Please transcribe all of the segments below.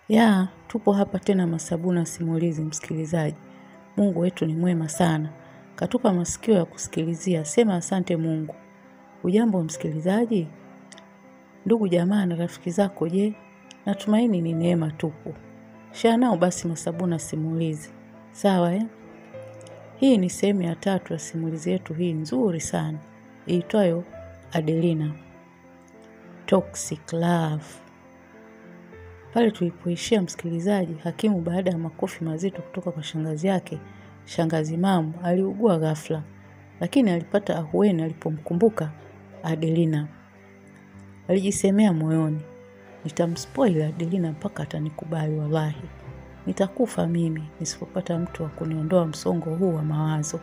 Ya, tupo hapa tena Masabuna Simulizi msikilizaji. Mungu wetu ni mwema sana. Katupa masikio ya kusikilizia. Sema asante Mungu. Ujambo msikilizaji? Ndugu jamaa na rafiki zako je? Natumaini ni neema tupu. Share nao basi Masabuna Simulizi. Sawa Hii ni sehemu ya 3 ya simulizi yetu hii nzuri sana. Iitwayo Adelina. Toxic Love. Pale tulipoishia msikilizaji, Hakimu baada ya makofi mazito kutoka kwa shangazi yake, shangazi Mamu aliugua ghafla, lakini alipata ahueni alipomkumbuka Adelina. Alijisemea moyoni, nitamspoil Adelina mpaka atanikubali wallahi. Nitakufa mimi nisipopata mtu wa kuniondoa msongo huu wa mawazo.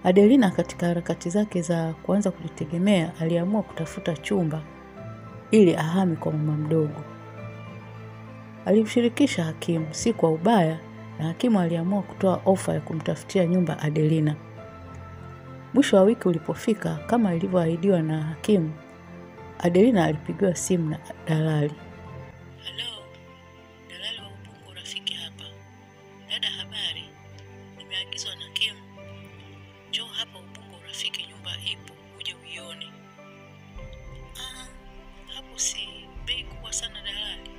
Adelina katika harakati zake za kuanza kujitegemea aliamua kutafuta chumba ili ahami kwa mama mdogo. Alimshirikisha Hakimu si kwa ubaya, na Hakimu aliamua kutoa ofa ya kumtafutia nyumba Adelina. Mwisho wa wiki ulipofika, kama ilivyoahidiwa na Hakimu, Adelina alipigiwa simu na dalali. Hello, dalali wa Ubungo rafiki hapa. Dada habari, nimeagizwa na Hakimu. Njoo hapa Ubungo rafiki, nyumba ipo, uje uione. Hapo si bei kubwa sana dalali.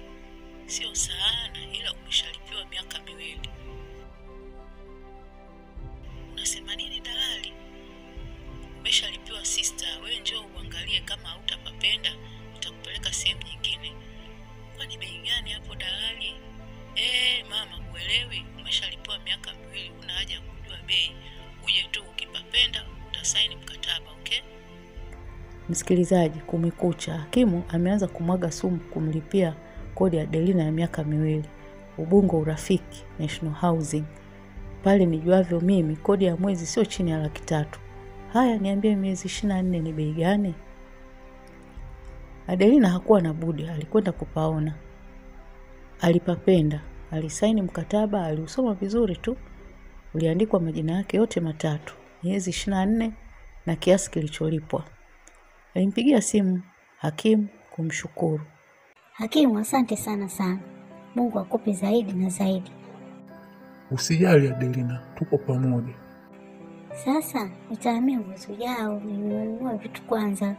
Sio sana ila umeshalipiwa miaka 2. Unasema nini dalali? Umeshalipiwa sister, wewe njoo uangalie kama hutapapenda, nitakupeleka sehemu nyingine. Kwani bei gani hapo dalali? Mama uelewi, umeshalipiwa miaka 2, una haja ya kujua bei. Uje tu ukipapenda utasaini mkataba, okay? Msikilizaji, kumekucha. Hakimu ameanza kumwaga sumu kumlipia kodi ya Adelina ya miaka 2. Ubungo urafiki, National Housing. Pale nijuavyo mimi, kodi ya mwezi sio chini ya 300,000. Haya, niambie miezi 24 ni bei gani? Adelina hakuwa na budi, alikwenda kupaona. Alipapenda, alisaini mkataba, aliusoma vizuri tu. Uliandikwa majina yake yote 3, miezi 24 na kiasi kilicholipwa. Alimpigia simu Hakimu kumshukuru. Hakimu, asante sana. Mungu akupe zaidi na zaidi. Usijali Adelina, tuko pamoja. Sasa nitahamia mwezi ujao, nimenunua vitu kwanza.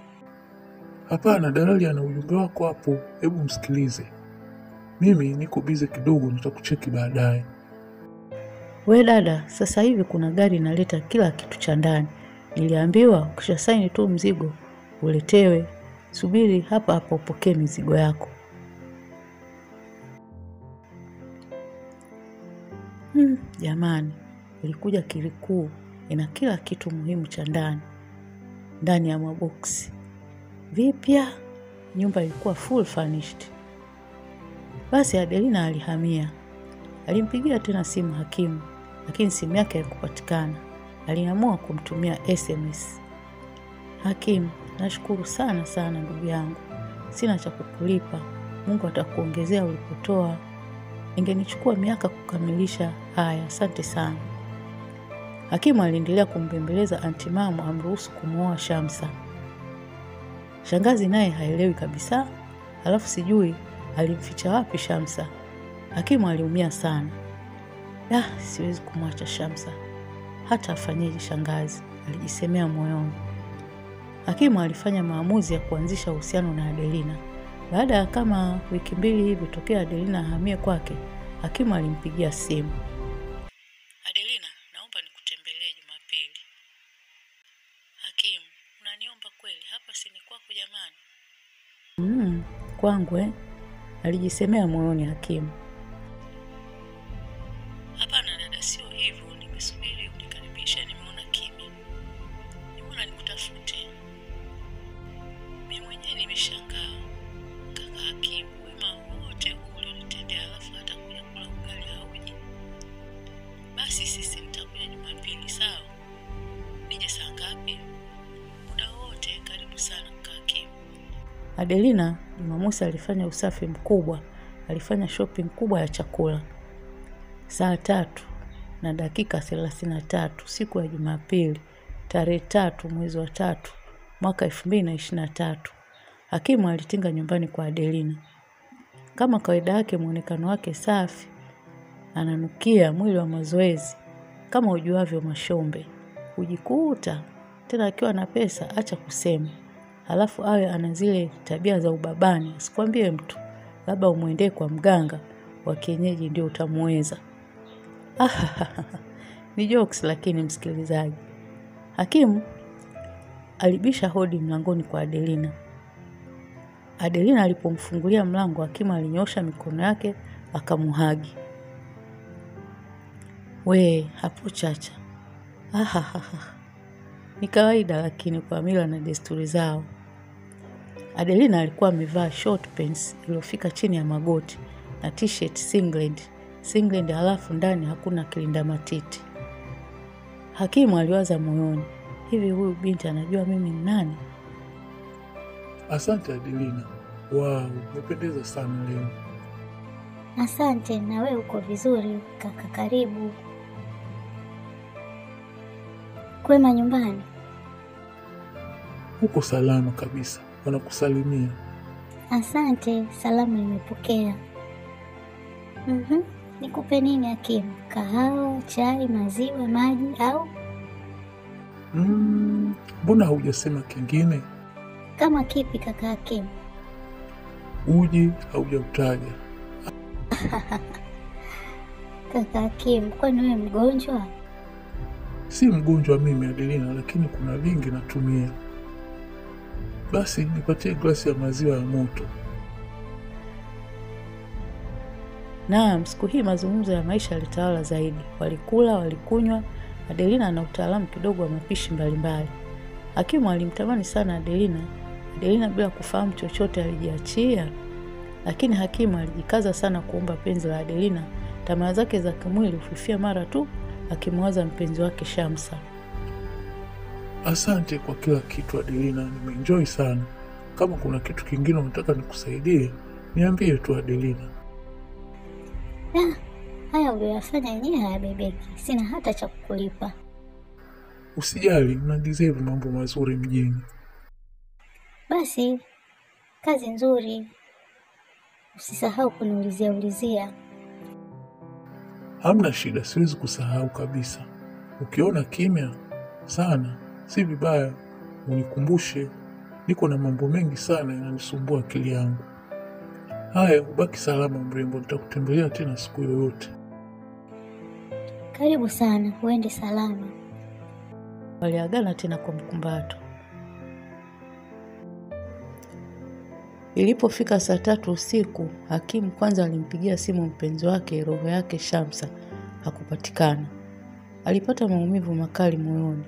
Hapana, dalali ana ujumbe wako hapo, hebu msikilize. Mimi niko busy kidogo, nitakucheki baadaye. We dada, sasa hivi kuna gari inaleta kila kitu cha ndani. Niliambiwa ukisha saini tu mzigo uletewe. Subiri hapa hapa upokee mizigo yako. Jamani, ilikuja kilikuu, ina kila kitu muhimu cha ndani ya maboksi vipya. Nyumba ilikuwa full furnished. Basi Adelina alihamia. Alimpigia tena simu Hakimu, lakini simu yake haikupatikana. Aliamua kumtumia SMS. Hakimu, nashukuru sana ndugu yangu. Sina cha kukulipa. Mungu atakuongezea ulipotoa. Ingenichukua miaka kukamilisha haya. Asante sana. Hakimu aliendelea kumbembeleza anti Mamu amruhusu kumuoa Shamsa. Shangazi naye haelewi kabisa. Alafu sijui alimficha wapi Shamsa. Hakimu aliumia sana. Siwezi kumwacha Shamsa. Hata afanyeje shangazi, alijisemea moyoni. Hakimu alifanya maamuzi ya kuanzisha uhusiano na Adelina. Baada ya kama wiki 2 hivi tokea Adelina ahamie kwake, Hakimu alimpigia simu. Adelina, naomba nikutembelee Jumapili. Hakimu, unaniomba kweli? Hapa si ni kwako jamani. Kwangu alijisemea moyoni Hakimu. Hapana dada, sio hivyo, nimesubiri unikaribisha, nimeona kimya. Nimeona nikutafute. Mimi mwenyewe nimeshangaa. Kaka Hakimu, wema wote ule unitendea, alafu hata kuja kula ugali hauji. Basi sisi nitakuja Jumapili, sawa? Nije saa ngapi? Muda wote, karibu sana kaka Hakimu. Adelina Jumamosi alifanya usafi mkubwa, alifanya shopping kubwa ya chakula. Saa 3:33 siku ya Jumapili, tarehe 3 mwezi wa 3 mwaka 2023, Hakimu alitinga nyumbani kwa Adelina. Kama kawaida yake, muonekano wake safi, ananukia mwili wa mazoezi kama ujuavyo Mashombe. Hujikuta tena akiwa na pesa, acha kusema. Halafu awe ana zile tabia za ubabani, sikwambie mtu, labda umuendee kwa mganga wa kienyeji ndio utamuweza. Ni jokes lakini msikilizaji. Hakimu alibisha hodi mlangoni kwa Adelina. Adelina alipomfungulia mlango, Hakimu alinyosha mikono yake akamuhagi. We, hapo Chacha. Ni kawaida lakini kwa mila na desturi zao. Adelina alikuwa amevaa short pants iliyofika chini ya magoti na t-shirt singlet, halafu ndani hakuna kilinda matiti. Hakimu aliwaza moyoni, hivi huyu binti anajua mimi ni nani? Asante Adelina. Wow, umependeza sana leo. Asante, na wewe uko vizuri kaka, karibu. Kwema nyumbani? Uko salama kabisa, wanakusalimia. Asante, salamu nimepokea. Nikupe nini Hakimu? Kahawa, chai, maziwa, maji au? Mbona haujasema kingine? Kama kipi kaka Hakimu? Uji haujautaja. Kaka Hakimu, kwani wewe mgonjwa? Si mgonjwa mimi Adelina, lakini kuna vingi natumia. Basi nipatie glasi ya maziwa ya moto. Naam, siku hii mazungumzo ya maisha yalitawala zaidi. Walikula, walikunywa. Adelina ana utaalamu kidogo wa mapishi mbalimbali. Hakimu alimtamani sana Adelina. Adelina bila kufahamu chochote alijiachia. Lakini Hakimu alijikaza sana kuomba penzi la Adelina. Tamaa zake za kimwili hufifia mara tu akimwaza mpenzi wake Shamsa. Asante kwa kila kitu Adelina, nimeenjoy sana. Kama kuna kitu kingine unataka nikusaidie, niambie tu Adelina. Haya uliyofanya yenyewe hayabebeki. Sina hata cha kukulipa. Usijali, una deserve mambo mazuri mjini. Basi, kazi nzuri. Usisahau kuniulizia. Hamna shida, siwezi kusahau kabisa. Ukiona kimya sana, si vibaya, unikumbushe. Niko na mambo mengi sana yananisumbua akili yangu. Haya, ubaki salama mrembo, nitakutembelea tena siku yoyote. Karibu sana, uende salama. Waliagana tena kwa mkumbato. Ilipofika saa 3 usiku, Hakimu kwanza alimpigia simu mpenzi wake, roho yake Shamsa. Hakupatikana. Alipata maumivu makali moyoni.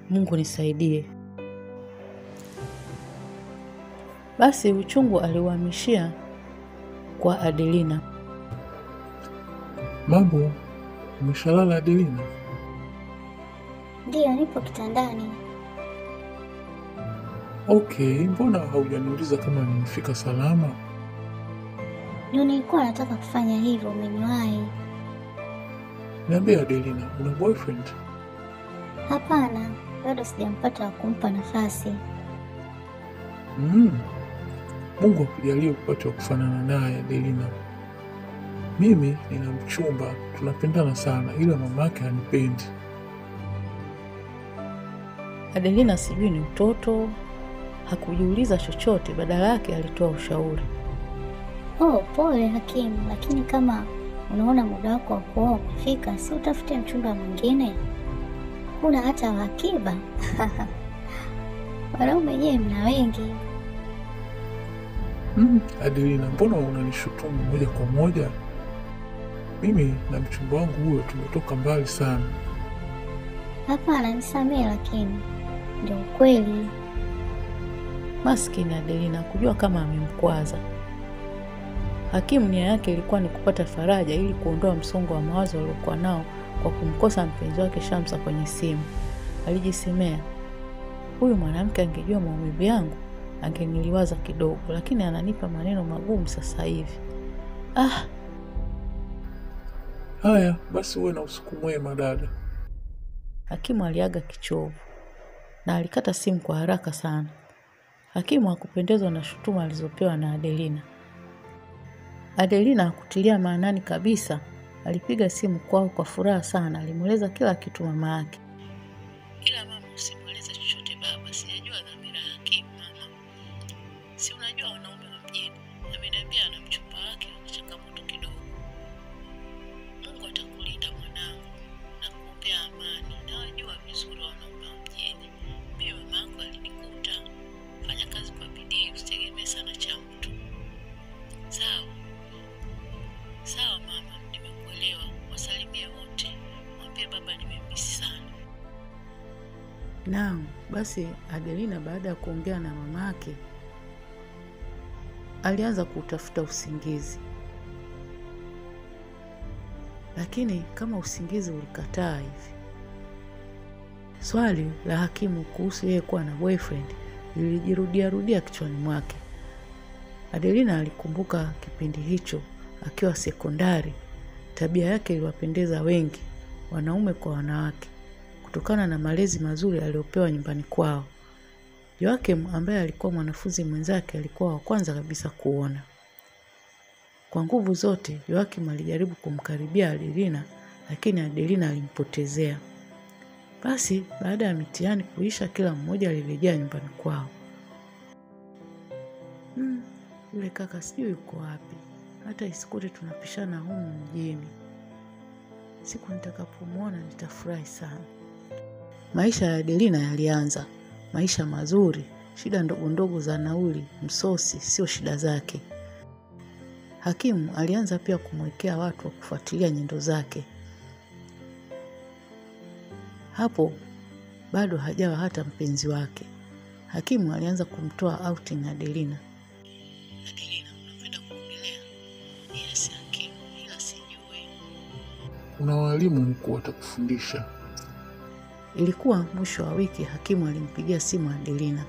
Mungu nisaidie. Basi uchungu aliuhamishia kwa Adelina. Mambo, umeshalala Adelina? Ndiyo, nipo kitandani. Okay, mbona haujaniuliza kama nimefika salama? Ndio nilikuwa nataka kufanya hivyo, umeniwahi. Niambie Adelina, una boyfriend? Hapana, bado sijampata wa kumpa nafasi. Mungu akujalie upate wa kufanana naye Adelina. Mimi nina mchumba, tunapendana sana, ila mama yake hanipendi. Adelina sijui ni mtoto, hakujiuliza chochote, badala yake alitoa ushauri. Pole Hakimu, lakini kama unaona muda wako wa kuoa umefika, si utafute mchumba mwingine? Kuna hata wakiba. Wanaume wenyewe mna wengi. Adelina, mbona unanishutumu moja kwa moja? Mimi na mchumba wangu huyo tumetoka mbali sana. Hapana, nisamehe, lakini ndio ukweli. Maskini Adelina kujua kama amemkwaza. Hakimu nia yake ilikuwa ni kupata faraja ili kuondoa msongo wa mawazo aliokuwa nao kwa kumkosa mpenzi wake Shamsa kwenye simu. Alijisemea, huyu mwanamke angejua maumivu yangu, angeniliwaza kidogo, lakini ananipa maneno magumu sasa hivi. Haya, basi uwe na usiku mwema dada. Hakimu aliaga kichovu na alikata simu kwa haraka sana. Hakimu hakupendezwa na shutuma alizopewa na Adelina. Adelina hakutilia maanani kabisa. Alipiga simu kwao kwa furaha sana. Alimueleza kila kitu mama yake. Ila mama, usimueleze chochote baba, sijajua dhamira ya Hakimu mama. Si unajua wanaume wa mjini. Ameniambia ana mchumba wake na changamoto kidogo. Mungu atakulinda mwanangu na kuombea amani. Na wajua vizuri wanaume wa mjini. Mimi mama yako alinikuta. Fanya kazi kwa bidii, usitegemee sana cha mtu. Sawa? Sawa mama, nimekuelewa. Wasalimie wote. Mwambie baba nimemisi sana. Naam, basi Adelina baada ya kuongea na mamake alianza kutafuta usingizi. Lakini kama usingizi ulikataa hivi. Swali la Hakimu kuhusu yeye kuwa na boyfriend lilijirudia kichwani mwake. Adelina alikumbuka kipindi hicho akiwa sekondari. Tabia yake iliwapendeza wengi, wanaume kwa wanawake, kutokana na malezi mazuri aliyopewa nyumbani kwao. Joakim ambaye alikuwa mwanafunzi mwenzake alikuwa wa kwanza kabisa kuona. Kwa nguvu zote Joakim alijaribu kumkaribia Adelina, lakini Adelina alimpotezea. Basi baada ya mitihani kuisha, kila mmoja alirejea nyumbani kwao. Yule kaka sijui yuko wapi. Hata isikute tunapishana humu mjini. Siku nitakapomwona nitafurahi sana. Maisha ya Adelina yalianza. Maisha mazuri, shida ndogo ndogo za nauli, msosi sio shida zake. Hakimu alianza pia kumwekea watu wa kufuatilia nyendo zake. Hapo bado hajawa hata mpenzi wake. Hakimu alianza kumtoa outing Adelina. Adelina, unapenda kuogelea? Yes, Hakimu, ila sijui. Kuna walimu huko watakufundisha. Ilikuwa mwisho wa wiki. Hakimu alimpigia simu Adelina.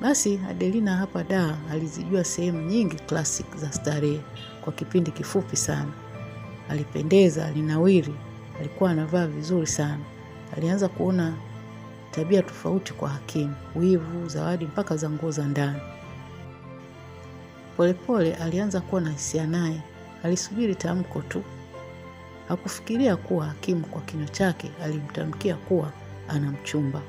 Basi Adelina hapa Dar alizijua sehemu nyingi classic za starehe kwa kipindi kifupi sana. Alipendeza, alinawiri, alikuwa anavaa vizuri sana. Alianza kuona tabia tofauti kwa Hakimu, wivu, zawadi mpaka za nguo za ndani. Polepole alianza kuwa na hisia naye. Alisubiri tamko tu. Hakufikiria kuwa Hakimu kwa kinywa chake alimtamkia kuwa ana mchumba.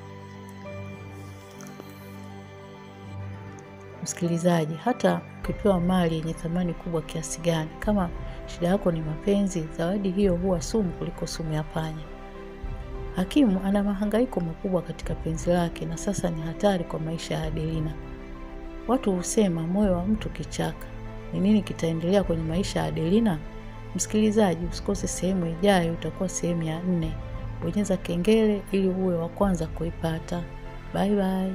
Msikilizaji, hata ukipewa mali yenye thamani kubwa kiasi gani, kama shida yako ni mapenzi, zawadi hiyo huwa sumu kuliko sumu ya panya. Hakimu ana mahangaiko makubwa katika penzi lake, na sasa ni hatari kwa maisha ya Adelina. Watu husema moyo wa mtu kichaka. Ni nini kitaendelea kwenye maisha ya Adelina? Msikilizaji, usikose sehemu ijayo, utakuwa sehemu ya 4. Bonyeza kengele ili uwe wa kwanza kuipata. Bye bye.